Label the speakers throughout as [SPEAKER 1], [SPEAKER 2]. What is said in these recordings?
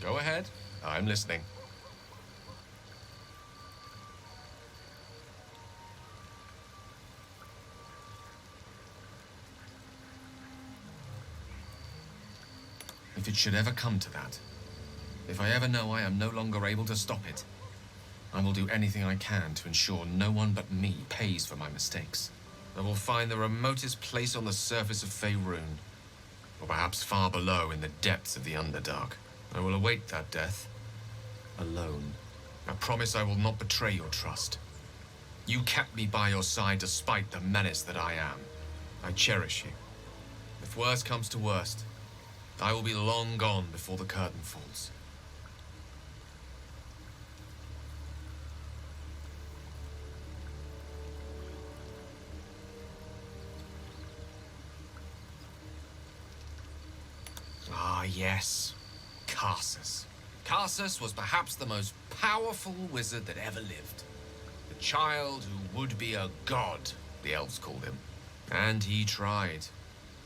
[SPEAKER 1] Go ahead. I'm listening. If it should ever come to that, if I ever know I am no longer able to stop it, I will do anything I can to ensure no one but me pays for my mistakes. I will find the remotest place on the surface of Faerun, or perhaps far below in the depths of the Underdark. I will await that death, alone. I promise I will not betray your trust. You kept me by your side despite the menace that I am. I cherish you. If worst comes to worst, I will be long gone before the curtain falls. Ah, yes. Karsus. Karsus was perhaps the most powerful wizard that ever lived. The child who would be a god, the elves called him. And he tried.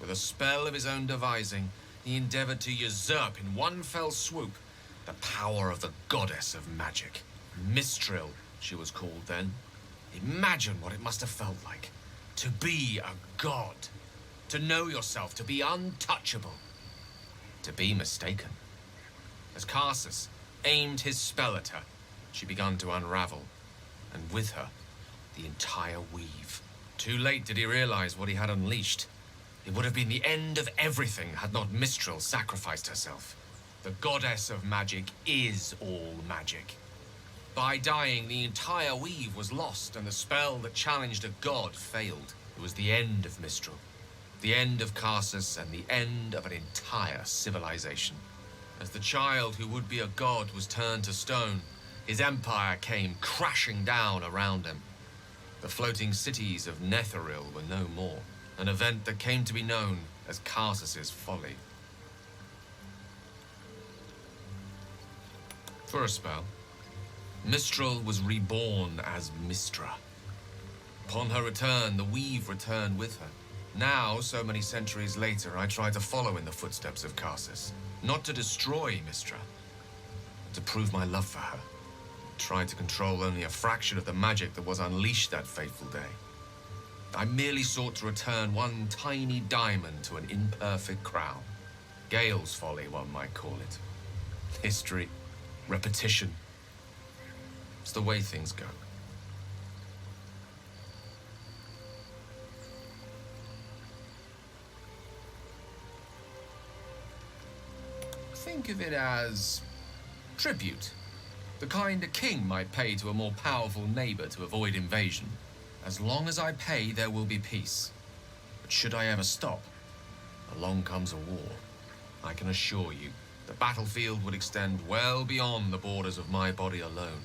[SPEAKER 1] With a spell of his own devising, he endeavored to usurp in one fell swoop the power of the goddess of magic. Mistral, she was called then. Imagine what it must have felt like. To be a god. To know yourself, to be untouchable. To be mistaken. As Karsus aimed his spell at her, she began to unravel, and with her, the entire weave. Too late did he realize what he had unleashed. It would have been the end of everything had not Mistral sacrificed herself. The goddess of magic is all magic. By dying, the entire weave was lost, and the spell that challenged a god failed. It was the end of Mistral. The end of Karsus and the end of an entire civilization. As the child who would be a god was turned to stone, his empire came crashing down around him. The floating cities of Netheril were no more, an event that came to be known as Karsus's Folly. For a spell, Mistral was reborn as Mistra. Upon her return, the weave returned with her. Now, so many centuries later, I try to follow in the footsteps of Karsus. Not to destroy Mistra, but to prove my love for her. Try to control only a fraction of the magic that was unleashed that fateful day. I merely sought to return one tiny diamond to an imperfect crown. Gale's folly, one might call it. History, repetition. It's the way things go. Think of it as tribute. The kind a king might pay to a more powerful neighbor to avoid invasion. As long as I pay, there will be peace. But should I ever stop, along comes a war. I can assure you, the battlefield would extend well beyond the borders of my body alone.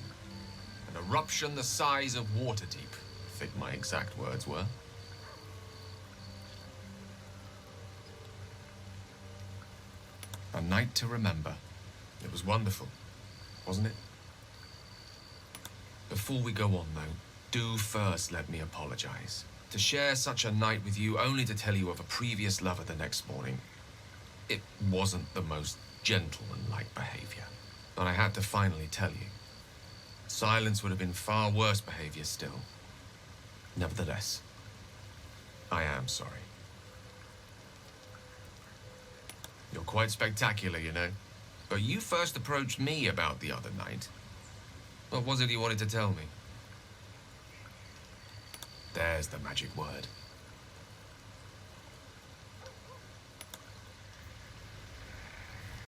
[SPEAKER 1] An eruption the size of Waterdeep, I think my exact words were. A night to remember. It was wonderful, wasn't it? Before we go on, though, do first let me apologize. To share such a night with you only to tell you of a previous lover the next morning, it wasn't the most gentlemanlike behavior. But I had to finally tell you. Silence would have been far worse behavior still. Nevertheless, I am sorry. You're quite spectacular, you know. But you first approached me about the other night. What was it you wanted to tell me? There's the magic word.